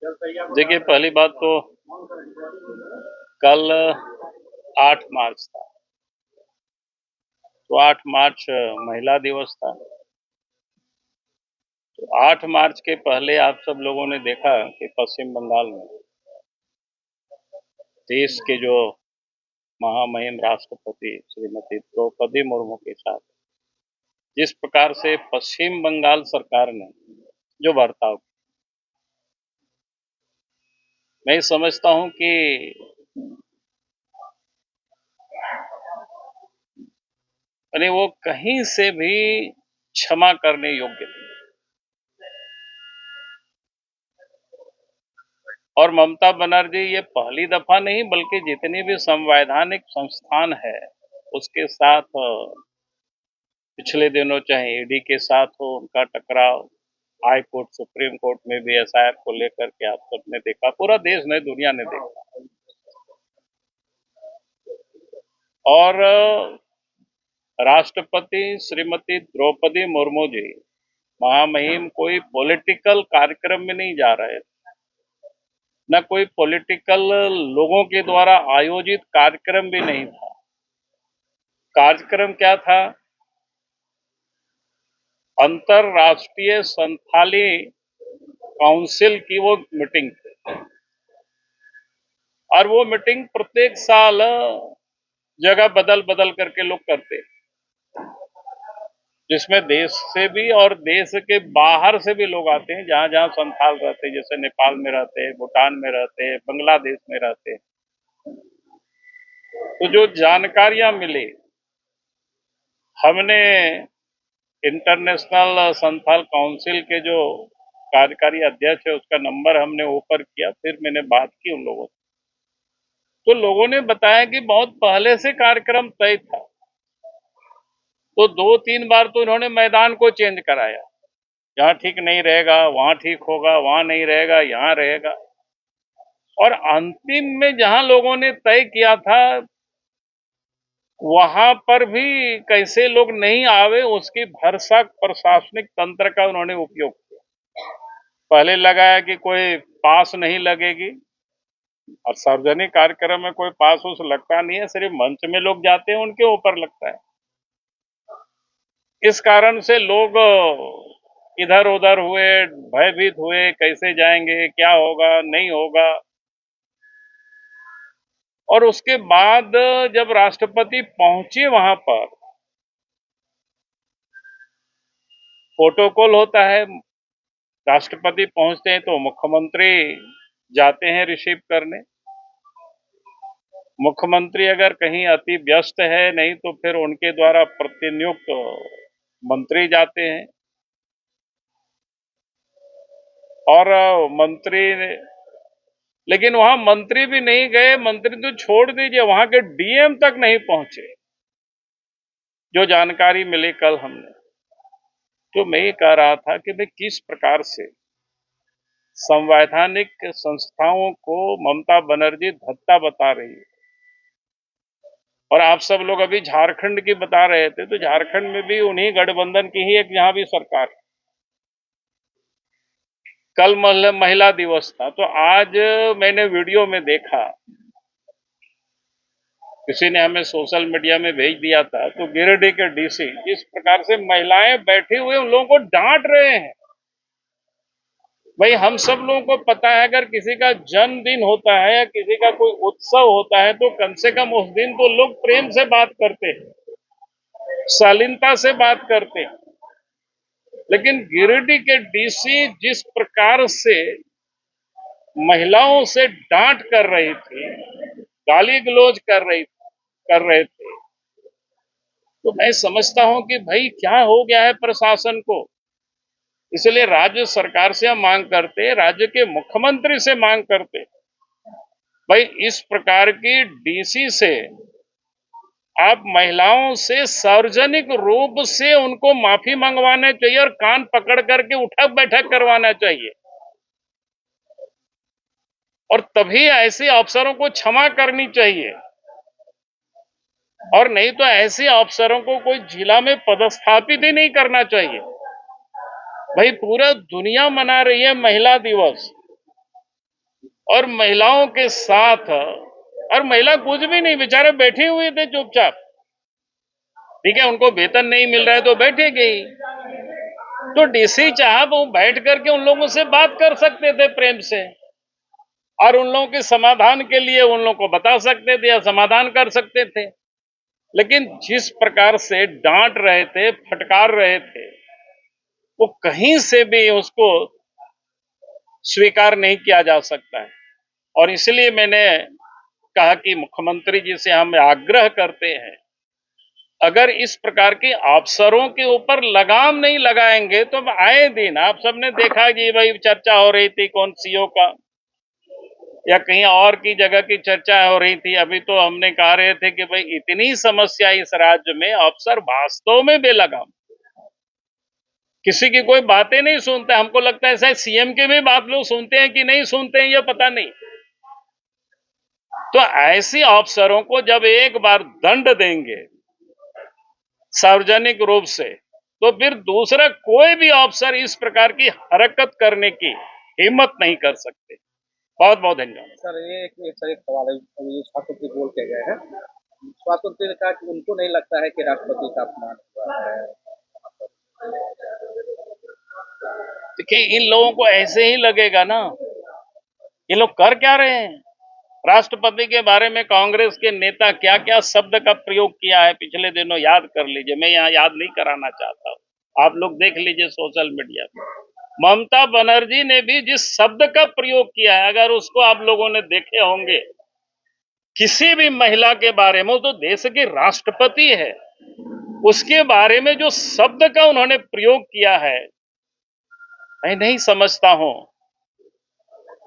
देखिए, पहली बात तो कल 8 मार्च था। तो 8 मार्च महिला दिवस था। तो 8 मार्च के पहले आप सब लोगों ने देखा कि पश्चिम बंगाल में देश के जो महामहिम राष्ट्रपति श्रीमती द्रौपदी मुर्मू के साथ जिस प्रकार से पश्चिम बंगाल सरकार ने जो बर्ताव किया, मैं समझता हूं कि यानी वो कहीं से भी क्षमा करने योग्य थे। और ममता बनर्जी ये पहली दफा नहीं बल्कि जितनी भी संवैधानिक संस्थान है उसके साथ पिछले दिनों चाहे ईडी के साथ हो उनका टकराव, हाई कोर्ट सुप्रीम कोर्ट में भी एसआईआर को लेकर के आप सबने देखा, पूरा देश ने दुनिया ने देखा। और राष्ट्रपति श्रीमती द्रौपदी मुर्मू जी महामहिम कोई पॉलिटिकल कार्यक्रम में नहीं जा रहे, न कोई पॉलिटिकल लोगों के द्वारा आयोजित कार्यक्रम भी नहीं था। कार्यक्रम क्या था? अंतरराष्ट्रीय संथाली काउंसिल की वो मीटिंग थी। और वो मीटिंग प्रत्येक साल जगह बदल बदल करके लोग करते, जिसमें देश से भी और देश के बाहर से भी लोग आते हैं, जहां जहां संथाल रहते हैं, जैसे नेपाल में रहते हैं, भूटान में रहते हैं, बांग्लादेश में रहते हैं। तो जो जानकारियां मिली, हमने इंटरनेशनल संथाल काउंसिल के जो कार्यकारी अध्यक्ष है उसका नंबर हमने ऊपर किया, फिर मैंने बात की उन लोगों से। तो लोगों ने बताया कि बहुत पहले से कार्यक्रम तय था। तो 2-3 बार तो इन्होंने मैदान को चेंज कराया, जहां ठीक नहीं रहेगा वहां ठीक होगा, वहां नहीं रहेगा यहां रहेगा। और अंतिम में जहां लोगों ने तय किया था वहां पर भी कैसे लोग नहीं आवे उसकी भरसक प्रशासनिक तंत्र का उन्होंने उपयोग किया। पहले लगाया कि कोई पास नहीं लगेगी, और सार्वजनिक कार्यक्रम में कोई पास उस लगता नहीं है, सिर्फ मंच में लोग जाते हैं उनके ऊपर लगता है। इस कारण से लोग इधर उधर हुए, भयभीत हुए, कैसे जाएंगे, क्या होगा, नहीं होगा। और उसके बाद जब राष्ट्रपति पहुंचे वहां पर, प्रोटोकॉल होता है, राष्ट्रपति पहुंचते हैं तो मुख्यमंत्री जाते हैं रिसीव करने। मुख्यमंत्री अगर कहीं अति व्यस्त है नहीं तो फिर उनके द्वारा प्रतिनियुक्त मंत्री जाते हैं। और मंत्री, लेकिन वहां मंत्री भी नहीं गए, मंत्री तो छोड़ दीजिए वहां के डीएम तक नहीं पहुंचे, जो जानकारी मिली कल हमने। तो मैं ये कह रहा था कि भाई किस प्रकार से संवैधानिक संस्थाओं को ममता बनर्जी धत्ता बता रही है। और आप सब लोग अभी झारखंड की बता रहे थे, तो झारखंड में भी उन्हीं गठबंधन की ही एक यहां भी सरकार। कल महिला दिवस था, तो आज मैंने वीडियो में देखा, किसी ने हमें सोशल मीडिया में भेज दिया था, तो गिरिडीह के डीसी जिस प्रकार से महिलाएं बैठे हुए उन लोगों को डांट रहे हैं। भाई हम सब लोगों को पता है, अगर किसी का जन्मदिन होता है या किसी का कोई उत्सव होता है तो कम से कम उस दिन तो लोग प्रेम से बात करते हैं, शालीनता से बात करते हैं। लेकिन गिरिडीह के डीसी जिस प्रकार से महिलाओं से डांट कर रही थी, गाली गलौज कर रहे थे, तो मैं समझता हूं कि भाई क्या हो गया है प्रशासन को। इसलिए राज्य सरकार से हम मांग करते, राज्य के मुख्यमंत्री से मांग करते, भाई इस प्रकार की डीसी से आप महिलाओं से सार्वजनिक रूप से उनको माफी मंगवाना चाहिए और कान पकड़ करके उठक बैठक करवाना चाहिए। और तभी ऐसे अफसरों को क्षमा करनी चाहिए, और नहीं तो ऐसे अफसरों को कोई जिला में पदस्थापित ही नहीं करना चाहिए। भाई पूरा दुनिया मना रही है महिला दिवस, और महिलाओं के साथ, और महिला कुछ भी नहीं, बेचारे बैठे हुए थे चुपचाप। ठीक है, उनको वेतन नहीं मिल रहा है तो बैठे गई। तो डीसी चाह वो बैठ करके उन लोगों से बात कर सकते थे प्रेम से, और उन लोगों के समाधान के लिए उन लोगों को बता सकते थे या समाधान कर सकते थे। लेकिन जिस प्रकार से डांट रहे थे, फटकार रहे थे, वो कहीं से भी उसको स्वीकार नहीं किया जा सकता है। और इसलिए मैंने कहा कि मुख्यमंत्री जी से हम आग्रह करते हैं, अगर इस प्रकार के अफसरों के ऊपर लगाम नहीं लगाएंगे तो आए दिन आप सबने देखा कि भाई चर्चा हो रही थी कौन सीओ का या कहीं और की जगह की चर्चा हो रही थी। अभी तो हमने कह रहे थे कि भाई इतनी समस्या इस राज्य में, अफसर वास्तव में बेलगाम, किसी की कोई बातें नहीं सुनते। हमको लगता है शायद सीएम के भी बात लोग सुनते हैं कि नहीं सुनते हैं, ये पता नहीं। तो ऐसे अफसरों को जब एक बार दंड देंगे सार्वजनिक रूप से, तो फिर दूसरा कोई भी अफसर इस प्रकार की हरकत करने की हिम्मत नहीं कर सकते। बहुत बहुत धन्यवाद। सर एक सवाल है, ये स्वास्थ्य मंत्री बोल के गए हैं। स्वास्थ्य मंत्री ने कहा कि उनको नहीं लगता है कि राष्ट्रपति का अपमान हुआ है। देखिए, इन लोगों को ऐसे ही लगेगा ना। ये लोग कर क्या रहे हैं? राष्ट्रपति के बारे में कांग्रेस के नेता क्या क्या शब्द का प्रयोग किया है पिछले दिनों, याद कर लीजिए। मैं यहाँ याद नहीं कराना चाहता हूं, आप लोग देख लीजिए सोशल मीडिया पर। ममता बनर्जी ने भी जिस शब्द का प्रयोग किया है, अगर उसको आप लोगों ने देखे होंगे, किसी भी महिला के बारे में, वो तो देश की राष्ट्रपति है, उसके बारे में जो शब्द का उन्होंने प्रयोग किया है, मैं नहीं समझता हूं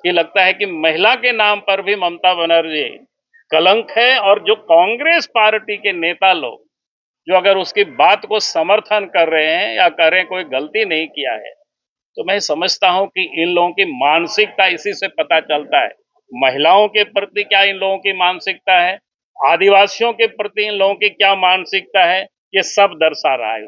कि लगता है कि महिला के नाम पर भी ममता बनर्जी कलंक है। और जो कांग्रेस पार्टी के नेता लोग जो अगर उसकी बात को समर्थन कर रहे हैं या कह रहे हैं कोई गलती नहीं किया है, तो मैं समझता हूं कि इन लोगों की मानसिकता इसी से पता चलता है। महिलाओं के प्रति क्या इन लोगों की मानसिकता है, आदिवासियों के प्रति इन लोगों की क्या मानसिकता है, ये सब दर्शा रहा है।